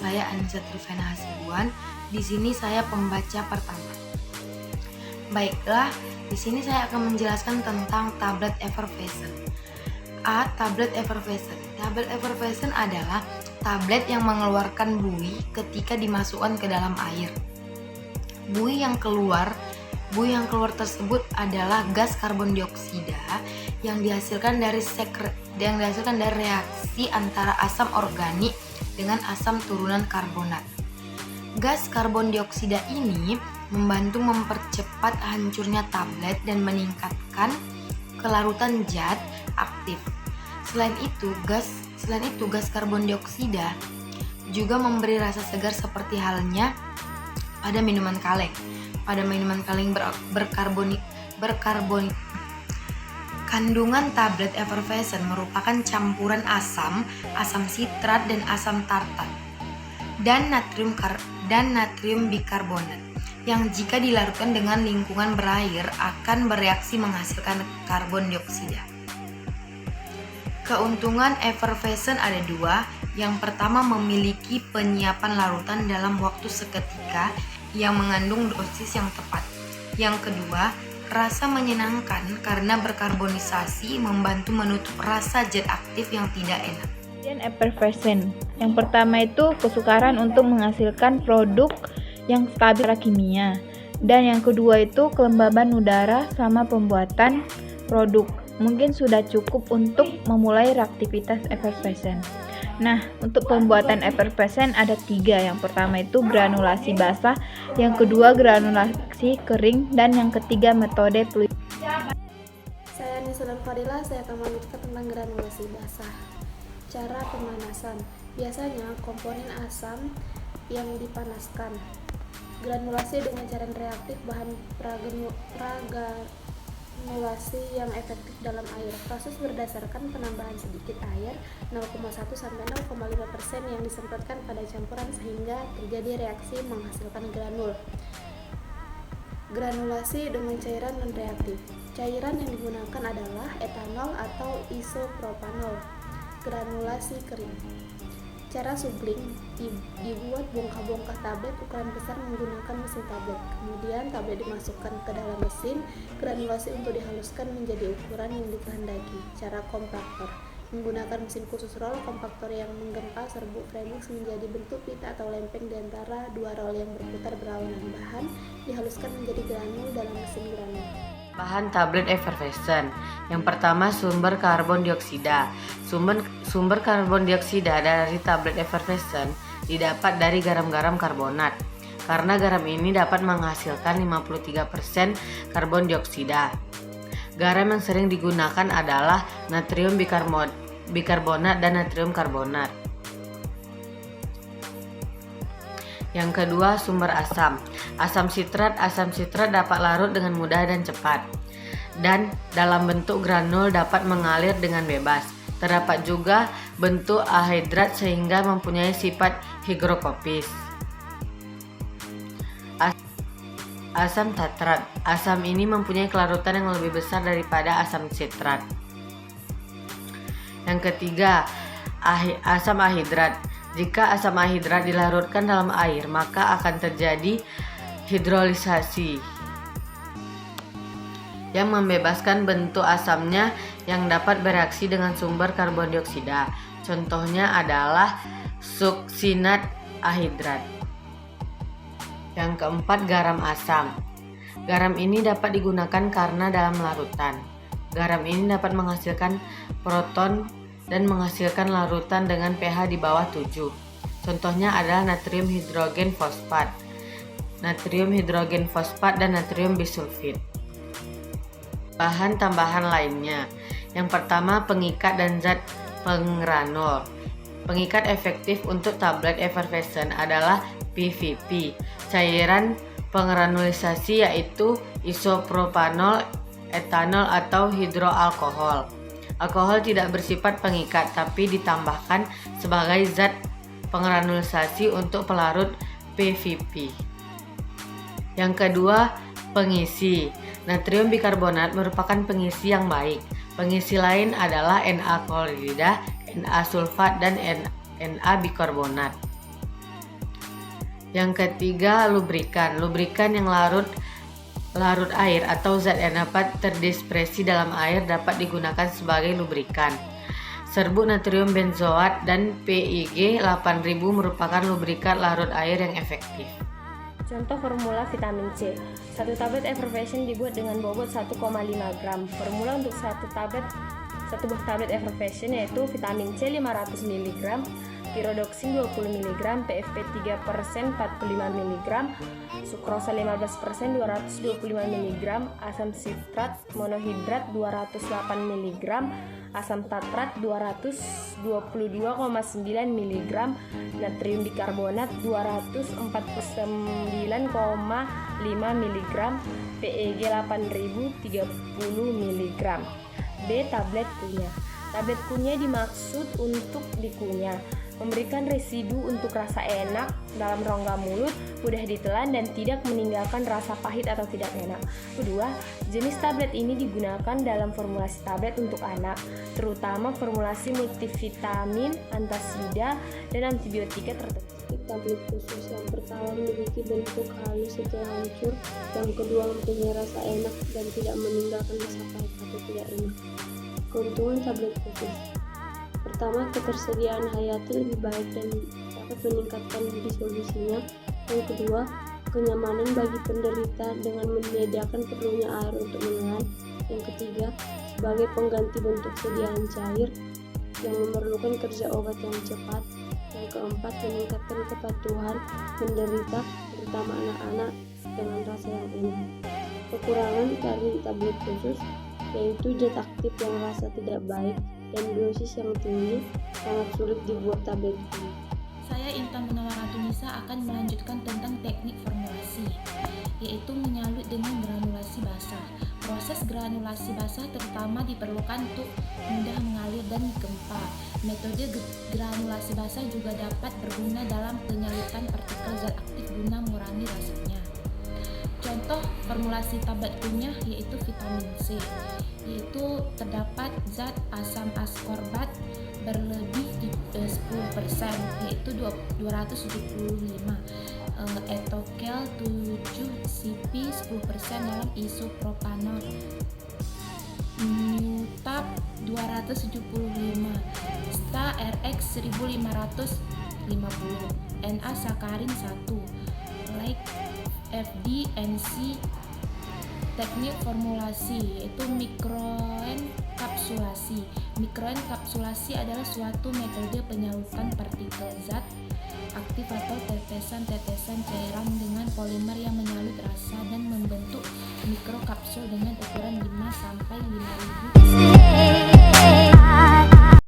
saya Anissa Trivena Hasibuan. Di sini saya pembaca pertama. Baiklah, di sini saya akan menjelaskan tentang tablet effervescent. Tablet effervescent. Tablet effervescent adalah tablet yang mengeluarkan buih ketika dimasukkan ke dalam air. Buih yang keluar tersebut adalah gas karbon dioksida yang dihasilkan dari reaksi antara asam organik dengan asam turunan karbonat. Gas karbon dioksida ini membantu mempercepat hancurnya tablet dan meningkatkan kelarutan zat aktif. Selain itu, gas karbon dioksida juga memberi rasa segar seperti halnya pada minuman kaleng. Pada minuman kaleng berkarbonat. Kandungan tablet effervescent merupakan campuran asam sitrat dan asam tartar dan natrium bikarbonat yang jika dilarutkan dengan lingkungan berair akan bereaksi menghasilkan karbon dioksida. Keuntungan effervescent ada dua. Yang pertama, memiliki penyiapan larutan dalam waktu seketika yang mengandung dosis yang tepat. Yang kedua, rasa menyenangkan karena berkarbonisasi membantu menutup rasa zat aktif yang tidak enak. Effervescent. Yang pertama itu kesukaran untuk menghasilkan produk yang stabil secara kimia. Dan yang kedua itu kelembaban udara sama pembuatan produk. Mungkin sudah cukup untuk memulai reaktivitas effervescent. Nah, untuk pembuatan effervescent ada 3. Yang pertama itu granulasi basah, yang kedua granulasi kering, dan yang ketiga metode fluid. Saya Anissa Fadila, saya akan melanjutkan tentang granulasi basah. Cara pemanasan. Biasanya komponen asam yang dipanaskan. Granulasi dengan cairan reaktif bahan granulasi yang efektif dalam air. Proses berdasarkan penambahan sedikit air 0,1-0,5% yang disemprotkan pada campuran sehingga terjadi reaksi menghasilkan granul. Granulasi dengan cairan non-reaktif. Cairan yang digunakan adalah etanol atau isopropanol. Granulasi kering. Cara subling, dibuat bongkah-bongkah tablet ukuran besar menggunakan mesin tablet. Kemudian tablet dimasukkan ke dalam mesin granulasi untuk dihaluskan menjadi ukuran yang dikehendaki. Cara kompaktor, menggunakan mesin khusus roll kompaktor yang menggempal serbuk premix menjadi bentuk pita atau lempeng di antara dua roll yang berputar berlawanan. Bahan dihaluskan menjadi granul dalam mesin granul. Bahan tablet effervescent. Yang pertama, sumber karbon dioksida. Sumber karbon dioksida dari tablet effervescent didapat dari garam-garam karbonat. Karena garam ini dapat menghasilkan 53% karbon dioksida. Garam yang sering digunakan adalah natrium bikarbonat dan natrium karbonat. Yang kedua, sumber asam. Asam sitrat dapat larut dengan mudah dan cepat. Dan dalam bentuk granul dapat mengalir dengan bebas. Terdapat juga bentuk ahidrat sehingga mempunyai sifat higrokopis. Asam tartrat. Asam ini mempunyai kelarutan yang lebih besar daripada asam sitrat. Yang ketiga, asam ahidrat. Jika asam ahidrat dilarutkan dalam air, maka akan terjadi hidrolisasi yang membebaskan bentuk asamnya yang dapat bereaksi dengan sumber karbon dioksida. Contohnya adalah suksinat ahidrat. Yang keempat, garam asam. Garam ini dapat digunakan karena dalam larutan. Garam ini dapat menghasilkan proton dan menghasilkan larutan dengan pH di bawah 7. Contohnya adalah natrium hidrogen fosfat, dan natrium bisulfit. Bahan tambahan lainnya. Yang pertama, pengikat dan zat penggranul. Pengikat efektif untuk tablet effervescent adalah PVP. Cairan pengranulisasi yaitu isopropanol, etanol atau hidroalkohol. Alkohol tidak bersifat pengikat tapi ditambahkan sebagai zat pengranulisasi untuk pelarut PVP. Yang kedua, pengisi. Natrium bikarbonat merupakan pengisi yang baik. Pengisi lain adalah Na klorida, Na sulfat, dan Na bikarbonat. Yang ketiga, lubrikan. Lubrikan yang larut air atau zat yang dapat terdispersi dalam air dapat digunakan sebagai lubrikan. Serbuk natrium benzoat dan PIG 8000 merupakan lubrikan larut air yang efektif. Contoh formula vitamin C. Satu tablet effervescent dibuat dengan bobot 1,5 gram. Formula untuk satu buah tablet effervescent yaitu vitamin C 500 mg, pyridoxine 20 mg, PFP 3% 45 mg, sukrosa 15% 225 mg, asam sitrat monohidrat 208 mg, asam tatrat 222,9 mg, natrium bikarbonat 249,5 mg, PEG 8000 30 mg. B. Tablet kunyah. Tablet kunyah dimaksud untuk dikunyah, memberikan residu untuk rasa enak dalam rongga mulut, mudah ditelan dan tidak meninggalkan rasa pahit atau tidak enak. Kedua, jenis tablet ini digunakan dalam formulasi tablet untuk anak, terutama formulasi multivitamin, antasida, dan antibiotika tertentu. Tablet khusus yang pertama memiliki bentuk halus setelah hancur, yang kedua mempunyai rasa enak dan tidak meninggalkan rasa pahit atau tidak enak. Keuntungan tablet khusus: pertama, ketersediaan hayati lebih baik dan dapat meningkatkan distribusinya. Yang kedua, kenyamanan bagi penderita dengan menyediakan perlunya air untuk menelan. Yang ketiga, sebagai pengganti bentuk sediaan cair yang memerlukan kerja obat yang cepat. Yang keempat, meningkatkan kepatuhan penderita, terutama anak-anak, dengan rasa yang enak. Kekurangan dari tablet khusus yaitu zat aktif yang rasa tidak baik dan dosis yang tinggi, sangat sulit dibuat tablet ini. Saya Intan Munawarratunisa akan melanjutkan tentang teknik formulasi, yaitu menyalut dengan granulasi basah. Proses granulasi basah terutama diperlukan untuk mudah mengalir dan gempa. Metode granulasi basah juga dapat berguna dalam penyalutan partikel zat aktif guna mengurangi rasanya. Contoh formulasi tablet kunyah yaitu vitamin C, yaitu terdapat zat asam askorbat berlebih 10%, yaitu 275, etokel 7-CP 10% dalam isopropanol, Newtab 275, Sta RX 1550, Na sakarin 1, like FDNC. Teknik formulasi yaitu mikroenkapsulasi. Mikroenkapsulasi adalah suatu metode penyalutan partikel zat aktif atau tetesan-tetesan cairan dengan polimer yang menyalut rasa dan membentuk mikrokapsul dengan ukuran 5 sampai 5000